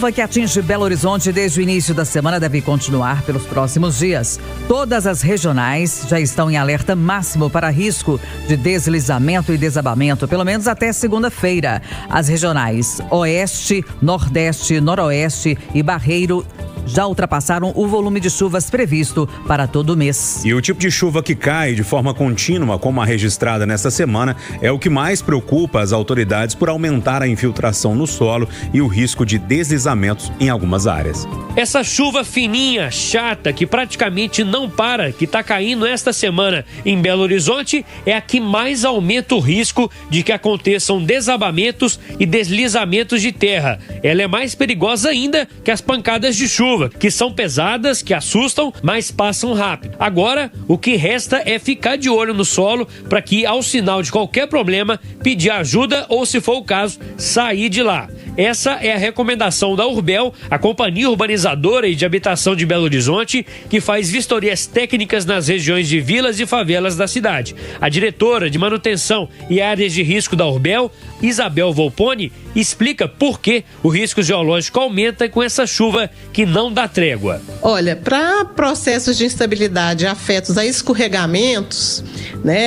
chuva que atinge Belo Horizonte desde o início da semana deve continuar pelos próximos dias. Todas as regionais já estão em alerta máximo para risco de deslizamento e desabamento, pelo menos até segunda-feira. As regionais Oeste, Nordeste, Noroeste e Barreiro já ultrapassaram o volume de chuvas previsto para todo o mês. E o tipo de chuva que cai de forma contínua, como a registrada nesta semana, é o que mais preocupa as autoridades por aumentar a infiltração no solo e o risco de deslizamentos em algumas áreas. Essa chuva fininha, chata, que praticamente não para, que está caindo esta semana em Belo Horizonte, é a que mais aumenta o risco de que aconteçam desabamentos e deslizamentos de terra. Ela é mais perigosa ainda que as pancadas de chuva, que são pesadas, que assustam, mas passam rápido. Agora, o que resta é ficar de olho no solo para que, ao sinal de qualquer problema, pedir ajuda ou, se for o caso, sair de lá. Essa é a recomendação da Urbel, a Companhia Urbanizadora e de Habitação de Belo Horizonte, que faz vistorias técnicas nas regiões de vilas e favelas da cidade. A diretora de manutenção e áreas de risco da Urbel, Isabel Volponi, explica por que o risco geológico aumenta com essa chuva que não dá trégua. Olha, para processos de instabilidade afetos a escorregamentos,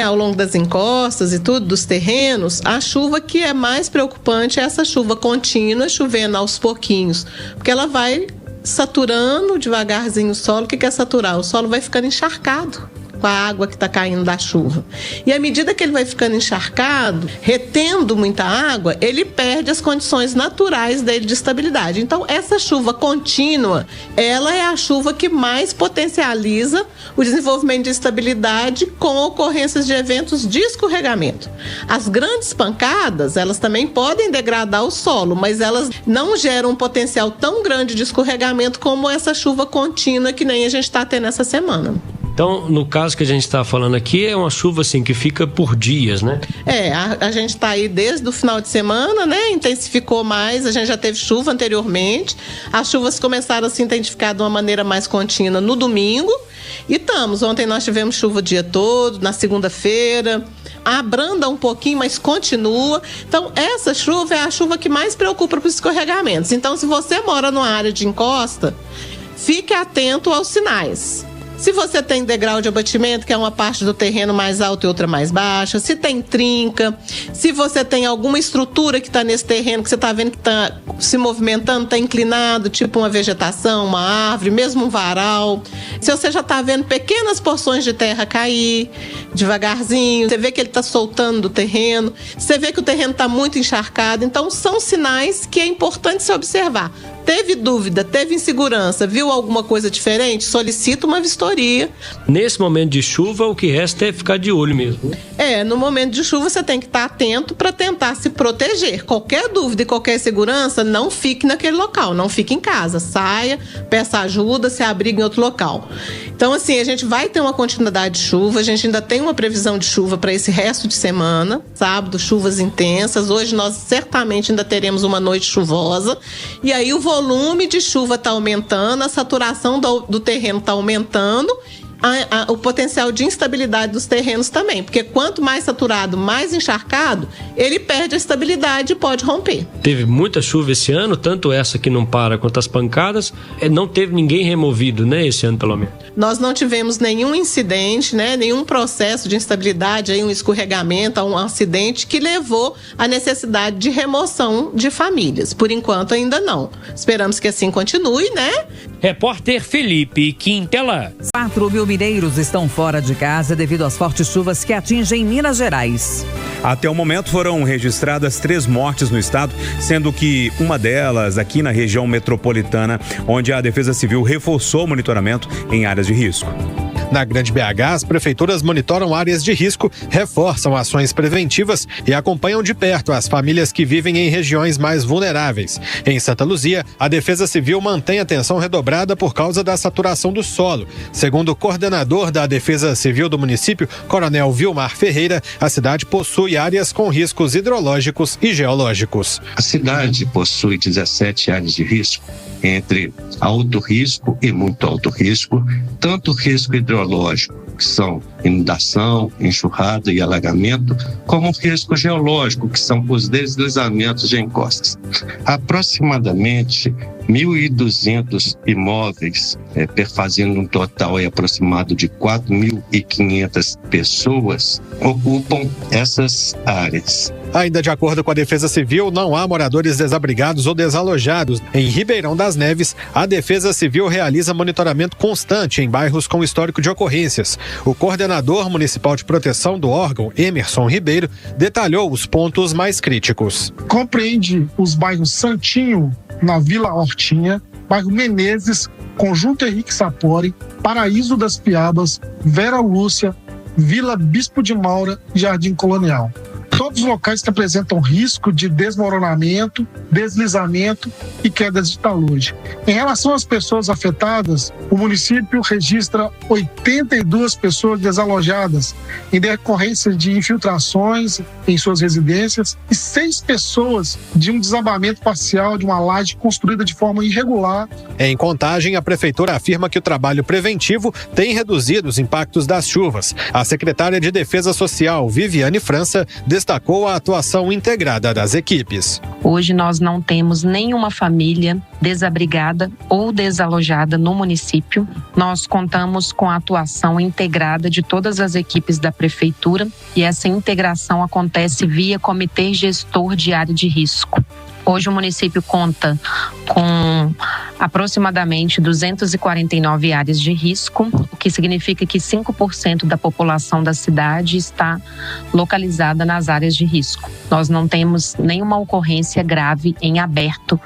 ao longo das encostas e tudo, dos terrenos, a chuva que é mais preocupante é essa chuva contínua, chovendo aos pouquinhos, porque ela vai saturando devagarzinho o solo. O que é saturar? O solo vai ficando encharcado com a água que está caindo da chuva. E à medida que ele vai ficando encharcado, retendo muita água, ele perde as condições naturais dele de estabilidade. Então, essa chuva contínua, ela é a chuva que mais potencializa o desenvolvimento de estabilidade com ocorrências de eventos de escorregamento. As grandes pancadas, elas também podem degradar o solo, mas elas não geram um potencial tão grande de escorregamento como essa chuva contínua que nem a gente está tendo essa semana. Então, no caso que a gente está falando aqui, é uma chuva assim que fica por dias, né? A gente está aí desde o final de semana, intensificou mais, a gente já teve chuva anteriormente, as chuvas começaram a se intensificar de uma maneira mais contínua no domingo, e ontem nós tivemos chuva o dia todo, na segunda-feira, abranda um pouquinho, mas continua. Então, essa chuva é a chuva que mais preocupa para os escorregamentos. Então, se você mora numa área de encosta, fique atento aos sinais. Se você tem degrau de abatimento, que é uma parte do terreno mais alta e outra mais baixa, se tem trinca, se você tem alguma estrutura que está nesse terreno, que você está vendo que está se movimentando, está inclinado, tipo uma vegetação, uma árvore, mesmo um varal. Se você já está vendo pequenas porções de terra cair devagarzinho, você vê que ele está soltando do terreno, você vê que o terreno está muito encharcado. Então, são sinais que é importante se observar. Teve dúvida, teve insegurança, viu alguma coisa diferente? Solicita uma vistoria. Nesse momento de chuva, o que resta é ficar de olho mesmo. No momento de chuva você tem que estar atento para tentar se proteger. Qualquer dúvida e qualquer insegurança, não fique naquele local, não fique em casa. Saia, peça ajuda, se abrigue em outro local. Então, a gente vai ter uma continuidade de chuva, a gente ainda tem uma previsão de chuva para esse resto de semana. Sábado, chuvas intensas. Hoje nós certamente ainda teremos uma noite chuvosa. E aí o volume de chuva está aumentando, a saturação do terreno está aumentando, o potencial de instabilidade dos terrenos também, porque quanto mais saturado, mais encharcado, ele perde a estabilidade e pode romper. Teve muita chuva esse ano, tanto essa que não para quanto as pancadas, não teve ninguém removido, esse ano pelo menos. Nós não tivemos nenhum incidente, nenhum processo de instabilidade, um escorregamento, um acidente que levou à necessidade de remoção de famílias. Por enquanto ainda não. Esperamos que assim continue, Repórter Felipe Quintela. 4.000 mineiros estão fora de casa devido às fortes chuvas que atingem Minas Gerais. Até o momento foram registradas 3 mortes no estado, sendo que uma delas aqui na região metropolitana, onde a Defesa Civil reforçou o monitoramento em áreas de risco. Na Grande BH, as prefeituras monitoram áreas de risco, reforçam ações preventivas e acompanham de perto as famílias que vivem em regiões mais vulneráveis. Em Santa Luzia, a Defesa Civil mantém atenção redobrada por causa da saturação do solo. Segundo o coordenador da Defesa Civil do município, Coronel Vilmar Ferreira, a cidade possui áreas com riscos hidrológicos e geológicos. A cidade possui 17 áreas de risco, entre alto risco e muito alto risco, tanto risco hidrológico que são inundação, enxurrada e alagamento, como risco geológico, que são os deslizamentos de encostas. Aproximadamente 1.200 imóveis, perfazendo um total aproximado de 4.500 pessoas, ocupam essas áreas. Ainda de acordo com a Defesa Civil, não há moradores desabrigados ou desalojados. Em Ribeirão das Neves, a Defesa Civil realiza monitoramento constante em bairros com histórico de ocorrências. O coordenador municipal de proteção do órgão, Emerson Ribeiro, detalhou os pontos mais críticos. Compreende os bairros Santinho, na Vila Hortinha, bairro Menezes, Conjunto Henrique Sapori, Paraíso das Piabas, Vera Lúcia, Vila Bispo de Maura e Jardim Colonial. Todos os locais que apresentam risco de desmoronamento, deslizamento e quedas de talude. Em relação às pessoas afetadas, o município registra 82 pessoas desalojadas em decorrência de infiltrações em suas residências e 6 pessoas de um desabamento parcial de uma laje construída de forma irregular. Em Contagem, a prefeitura afirma que o trabalho preventivo tem reduzido os impactos das chuvas. A secretária de Defesa Social, Viviane França, destacou a atuação integrada das equipes. Hoje nós não temos nenhuma família desabrigada ou desalojada no município. Nós contamos com a atuação integrada de todas as equipes da prefeitura e essa integração acontece via Comitê Gestor de Área de Risco. Hoje o município conta com aproximadamente 249 áreas de risco, o que significa que 5% da população da cidade está localizada nas áreas de risco. Nós não temos nenhuma ocorrência grave em aberto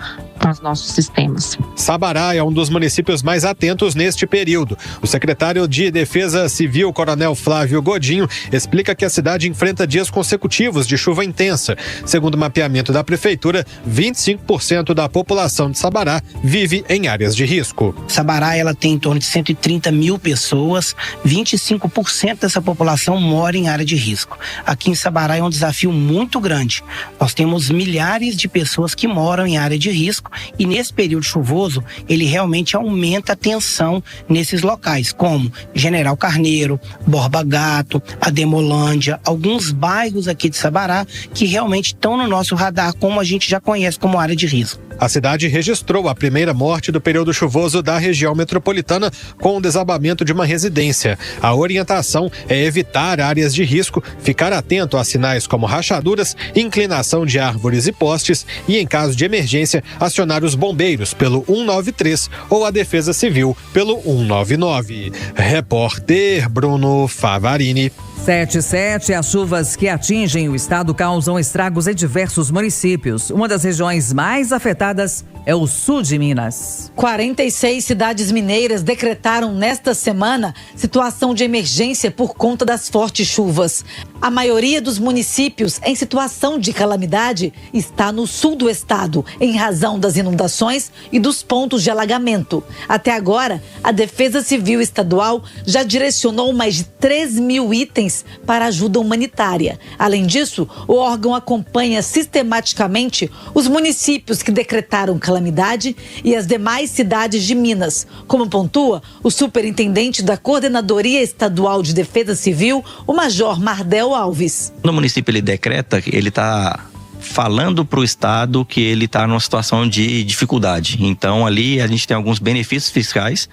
nos nossos sistemas. Sabará é um dos municípios mais atentos neste período. O secretário de Defesa Civil, Coronel Flávio Godinho, explica que a cidade enfrenta dias consecutivos de chuva intensa. Segundo o mapeamento da prefeitura, 25% da população de Sabará vive em áreas de risco. Sabará ela tem em torno de 130 mil pessoas, 25% dessa população mora em área de risco. Aqui em Sabará é um desafio muito grande. Nós temos milhares de pessoas que moram em área de risco e nesse período chuvoso ele realmente aumenta a tensão nesses locais, como General Carneiro, Borba Gato, Ademolândia, alguns bairros aqui de Sabará que realmente estão no nosso radar, como a gente já conhece como área de risco. A cidade registrou a primeira morte do período chuvoso da região metropolitana com o desabamento de uma residência. A orientação é evitar áreas de risco, ficar atento a sinais como rachaduras, inclinação de árvores e postes e, em caso de emergência, acionar os bombeiros pelo 193 ou a Defesa Civil pelo 199. Repórter Bruno Favarini. 7/7, as chuvas que atingem o estado causam estragos em diversos municípios. Uma das regiões mais afetadas é o sul de Minas. 46 cidades mineiras decretaram nesta semana situação de emergência por conta das fortes chuvas. A maioria dos municípios em situação de calamidade está no sul do estado, em razão das inundações e dos pontos de alagamento. Até agora, a Defesa Civil Estadual já direcionou mais de 3 mil itens para ajuda humanitária. Além disso, o órgão acompanha sistematicamente os municípios que decretaram calamidade e as demais cidades de Minas, como pontua o superintendente da Coordenadoria Estadual de Defesa Civil, o Major Mardel Alves. No município ele decreta, ele está falando para o estado que ele está numa situação de dificuldade. Então ali a gente tem alguns benefícios fiscais.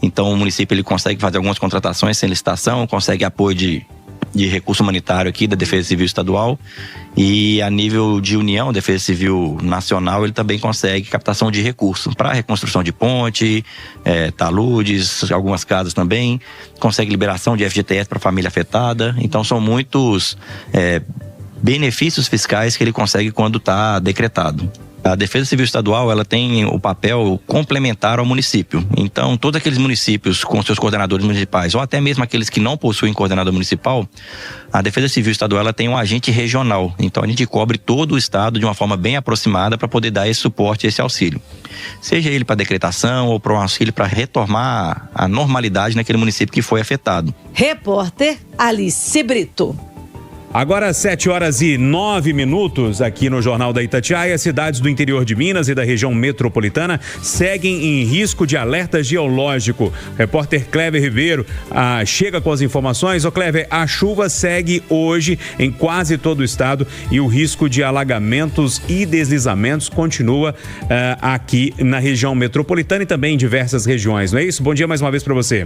Então o município ele consegue fazer algumas contratações sem licitação, consegue apoio de recurso humanitário aqui da Defesa Civil Estadual e a nível de União, Defesa Civil Nacional, ele também consegue captação de recursos para reconstrução de ponte, taludes, algumas casas também, consegue liberação de FGTS para a família afetada. Então são muitos benefícios fiscais que ele consegue quando está decretado. A Defesa Civil Estadual, ela tem o papel complementar ao município. Então, todos aqueles municípios com seus coordenadores municipais, ou até mesmo aqueles que não possuem coordenador municipal, a Defesa Civil Estadual, ela tem um agente regional. Então, a gente cobre todo o estado de uma forma bem aproximada para poder dar esse suporte, esse auxílio. Seja ele para decretação ou para um auxílio para retomar a normalidade naquele município que foi afetado. Repórter Alice Brito. Agora 7h09 aqui no Jornal da Itatiaia. Cidades do interior de Minas e da região metropolitana seguem em risco de alerta geológico. Repórter Clever Ribeiro chega com as informações. Ô Clever, a chuva segue hoje em quase todo o estado e o risco de alagamentos e deslizamentos continua aqui na região metropolitana e também em diversas regiões, não é isso? Bom dia mais uma vez para você.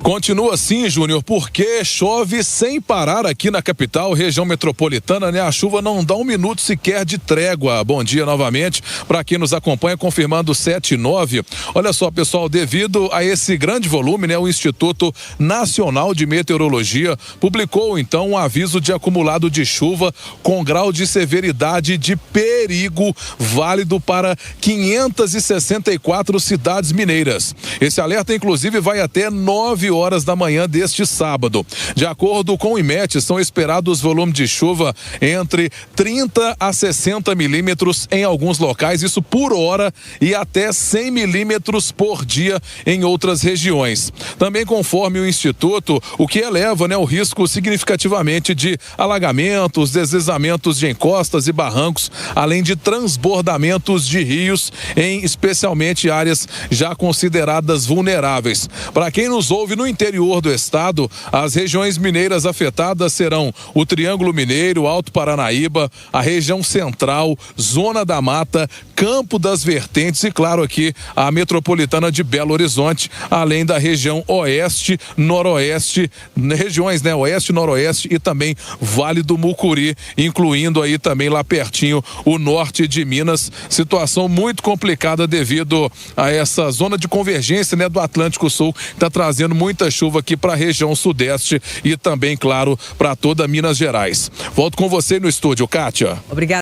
Continua assim, Júnior, porque chove sem parar aqui na capital, região metropolitana, né? A chuva não dá um minuto sequer de trégua. Bom dia novamente para quem nos acompanha, confirmando 7:09. Olha só, pessoal, devido a esse grande volume, né? O Instituto Nacional de Meteorologia publicou, então, um aviso de acumulado de chuva com grau de severidade de perigo válido para 564 cidades mineiras. Esse alerta, inclusive, vai até 9 horas da manhã deste sábado. De acordo com o IMET, são esperados volumes de chuva entre 30 a 60 milímetros em alguns locais, isso por hora, e até 100 milímetros por dia em outras regiões. Também, conforme o Instituto, o que eleva, né, o risco significativamente de alagamentos, deslizamentos de encostas e barrancos, além de transbordamentos de rios em especialmente áreas já consideradas vulneráveis. Para quem nos ouve no interior do estado, as regiões mineiras afetadas serão o Triângulo Mineiro, Alto Paranaíba, a região central, Zona da Mata, Campo das Vertentes e, claro, aqui a metropolitana de Belo Horizonte, além da região oeste, noroeste, regiões, né, oeste, noroeste e também Vale do Mucuri, incluindo aí também lá pertinho o norte de Minas. Situação muito complicada devido a essa zona de convergência, né, do Atlântico Sul, que está trazendo muita chuva aqui para a região sudeste e também, claro, para toda Minas Gerais. Volto com você no estúdio, Kátia. Obrigada.